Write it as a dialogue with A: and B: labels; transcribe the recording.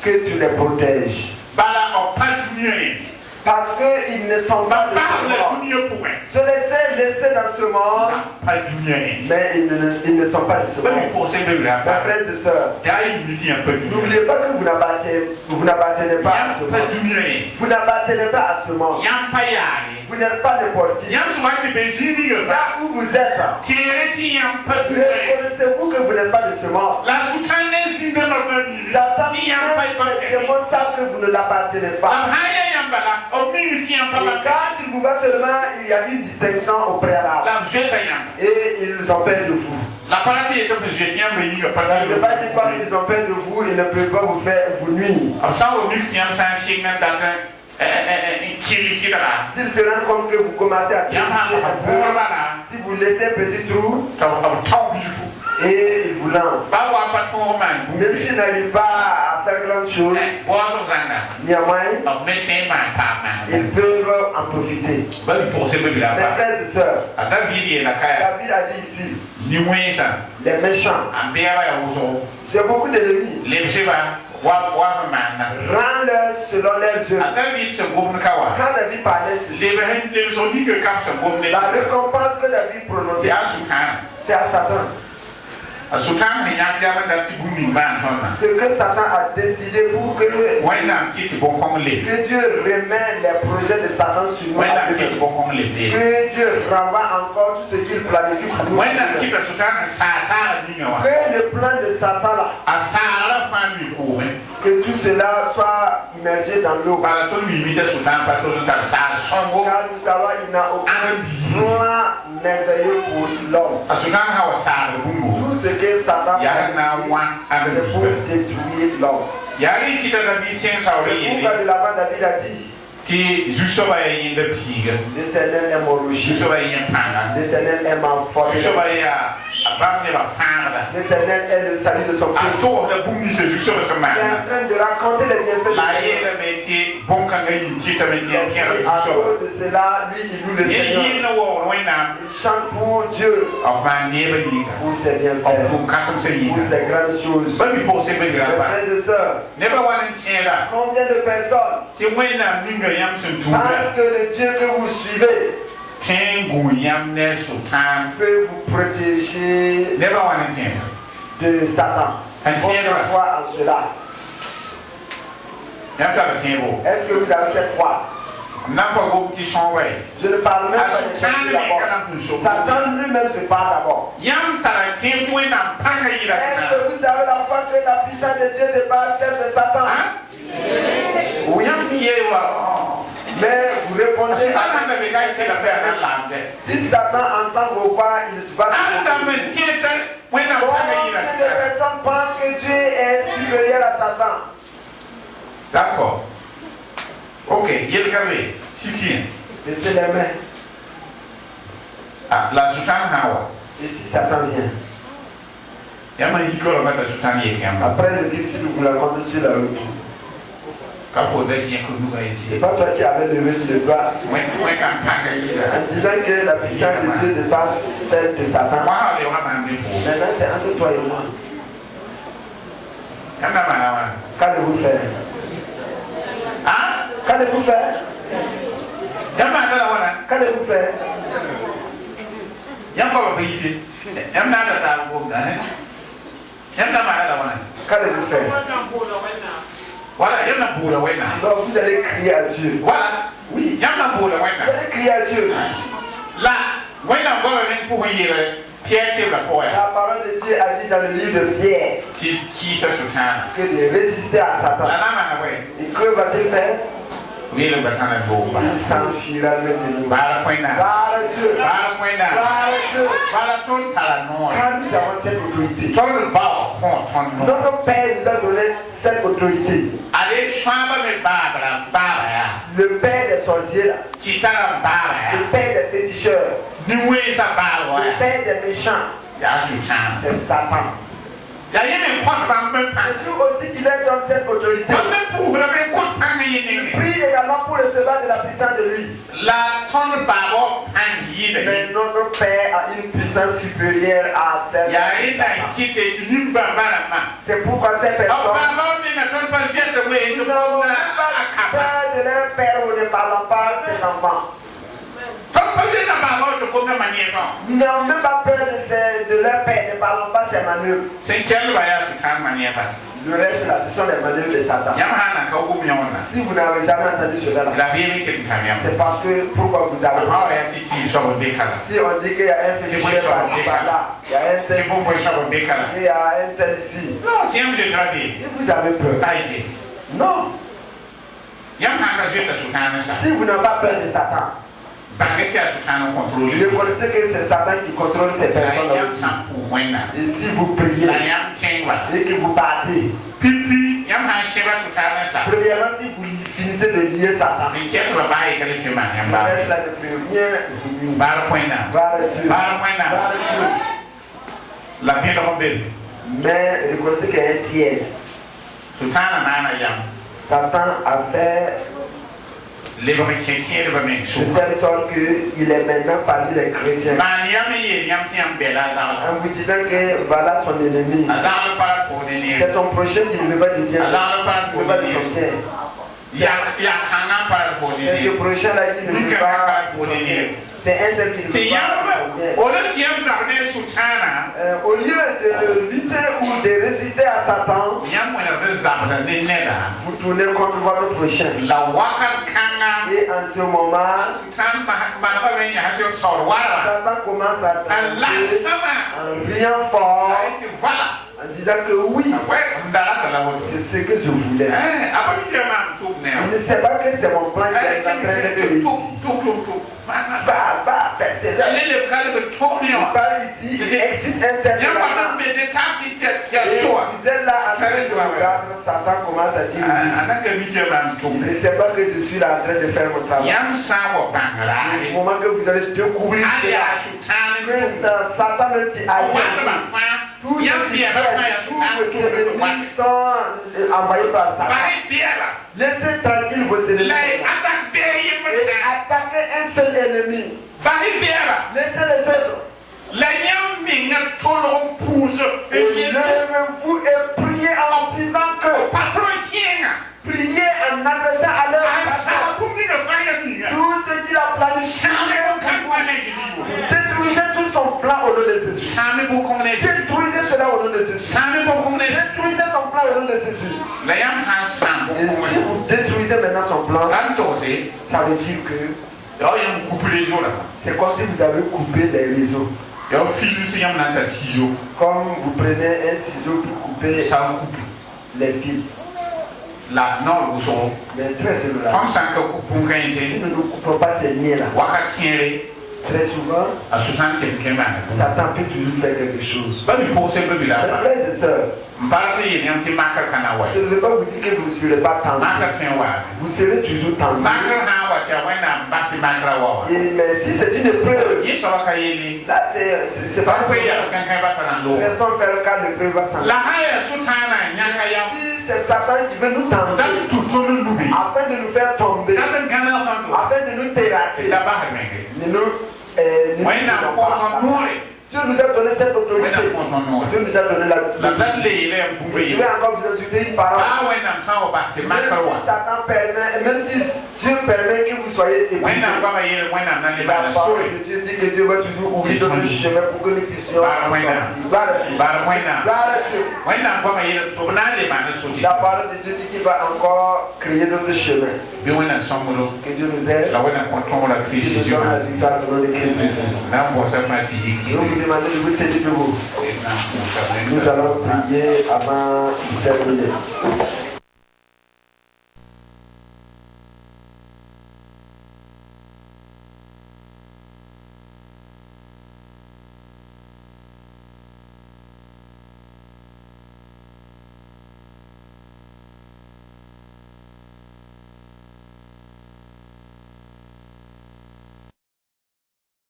A: que tu les protèges. Parce qu'ils ne sont pas de ce monde. Je les ai laissés dans ce monde, mais ils ne sont pas de ce monde. Mes frères et sœurs, n'oubliez pas que vous n'appartenez pas à ce monde. Vous n'appartenez pas à ce monde. Vous n'êtes pas de portier. Là où vous êtes, reconnaissez-vous que vous n'êtes pas de ce monde. Satan savent que vous ne l'appartenez pas. Et quand il vous voit seulement, il y a une distinction au préalable. Et ils ont peur de vous. Ça ne veut pas dire qu'ils ont peur de vous, ils ne peuvent pas vous faire vous nuire. S'ils se rendent compte que vous commencez à tricher un peu, si vous laissez un petit trou, et ils vous lancent. Même s'ils n'arrivent pas à faire grand chose, néanmoins, ils peuvent en profiter. Mes frères et sœurs, David a dit ici, les méchants, j'ai beaucoup d'ennemis. Rends-leur selon leurs œuvres. Quand David parlait la récompense que David prononçait, c'est à Satan. Ce que Satan a décidé pour que Dieu remet les projets de Satan sur nous. Que Dieu renvoie encore tout ce qu'il planifie pour nous. Que le plan de Satan là, que tout cela soit immergé dans l'eau. Car nous savons qu'il n'a aucun plan merveilleux pour l'homme. Tout ce que Satan fait, c'est pour détruire l'homme. C'est pourquoi de l'avant David a dit, l'Éternel est mon rocher, l'Éternel est ma forteresse, l'Éternel est le salut de son peuple. Il est en train de raconter les bienfaits de Seigneur. À cause de cela, lui, il loue le Seigneur. Il chante pour Dieu, pour ses bienfaits, pour ses grandes choses. Mes frères et sœurs, combien de personnes pensent que le Dieu que vous suivez peut vous protéger de Satan? Votre foi en cela. Est-ce que vous avez cette foi? Je ne parle même pas de Satan d'abord. Satan lui-même se parle d'abord. Est-ce que vous avez la foi que la puissance de Dieu dépasse celle de Satan? Oui. Mais vous répondez si Satan entend vos pas, il se passe. Combien de personnes pensent que Dieu est supérieur à Satan?
B: D'accord. Ok, il y a le carré.
A: Laissez les mains.
B: Ah, la soutane Hawa.
A: Et si Satan vient?
B: Après
A: le dire si nous voulons compter sur la route. C'est pas toi qui avais levé le doigt en disant que la puissance de Dieu dépasse celle de Satan. Maintenant c'est entre toi et moi. Qu'allez-vous faire? Qu'allez-vous faire? Qu'allez-vous faire? Qu'allez-vous faire?
B: Voilà, il y a un bout de wena.
A: Donc vous allez crier à Dieu.
B: Voilà,
A: oui,
B: il y a un bout de wena.
A: Vous allez crier à Dieu.
B: Là, wena va venir pour Pierre, c'est la poète.
A: La parole de Dieu a dit dans le livre de Pierre
B: qui se soutient
A: que de résister à Satan. Et que va-t-il faire? Il s'enfuira même de nous. Par Dieu. Car nous avons cette autorité. Notre Père nous a donné cette autorité. Le Père des sorciers là. Le Père des féticheurs. Le Père des méchants. C'est Satan.
B: C'est lui
A: aussi qui leur donne cette autorité. Prie également pour recevoir de la puissance de lui. Mais notre Père a une puissance supérieure à celle de c'est pourquoi ces personnes n'ont pas peur de leur père ou ne parlent pas ses enfants. Ils n'ont même pas peur de leur père, ne parlent pas ses manœuvres. Le reste là, ce sont les manœuvres de Satan. Si vous n'avez jamais entendu cela, c'est parce que pourquoi vous avez. Si on dit qu'il y a un féticheur par-là, il y a un tel ici, il y a un tel ici. Et vous avez peur. Non. Si vous n'avez pas peur de Satan, je connaissais que c'est Satan qui contrôle ces personnes aussi. Et si vous priez et que vous battez, premièrement, si vous finissez de lier Satan, le reste là ne peut rien vous mais reconnaissez qu'il y a un tiers. Satan a fait de telle sorte qu'il est maintenant parmi les chrétiens. En vous disant que voilà ton ennemi. C'est ton prochain qui ne veut pas de bien. C'est ce prochain-là qui ne veut pas de bien. C'est un tel qui ne veut pas de bien. Au lieu de lutter ou de résister à Satan, vous tournez contre votre prochain. Et en ce moment, Satan commence à danser en riant fort, en disant que oui, c'est ce que je voulais. Il ne sait pas que c'est mon plan qui est en train d'être réussi. Va, persévère. Il parle ici, il excite un tel. Et vous êtes là en train de regarder, Satan commence à dire il ne sait pas que je suis là en train de faire mon travail. Au moment que vous allez découvrir que Satan même qui agit, tous ceux qui sont envoyés par Satan. Laissez tranquille vos ennemis. Et attaquez un seul ennemi. Laissez les autres. Levez-vous et priez en disant que priez en adressant à leur tout ce qu'il a planifié. Détruisez tout son plan au nom de Jésus. Détruisez cela au nom de Jésus. Détruisez son plan au nom de Jésus. Et si vous détruisez maintenant son plan, ça veut dire que c'est comme si vous avez coupé les réseaux. Comme vous prenez un ciseau pour couper les fils. Mais très souvent, si nous ne coupons pas ces liens-là, très souvent, Satan peut toujours faire quelque chose. Mes frères et sœurs, je ne veux pas vous dire que vous ne serez pas tendu. Vous serez toujours tendu. Mais si c'est une épreuve, là c'est pas vrai. Restons faire le cas de l'épreuve va s'en aller. Si c'est Satan qui veut nous tendre, afin de nous faire tomber, afin de nous terrasser, Dieu nous a donné cette autorité. Dieu nous a donné la autorité. Je vais encore vous ajouter une parole. Même si Satan permet, même si Dieu permet que vous soyez écoutés, la parole de Dieu dit que Dieu va toujours ouvrir d'autres chemins pour que nous puissions sortir. La parole de Dieu dit qu'il va encore créer d'autres chemins. Que Dieu nous aide. Que Dieu nous donne la victoire au nom de Christ. Demandez de vous tenir debout. Nous allons prier avant de terminer.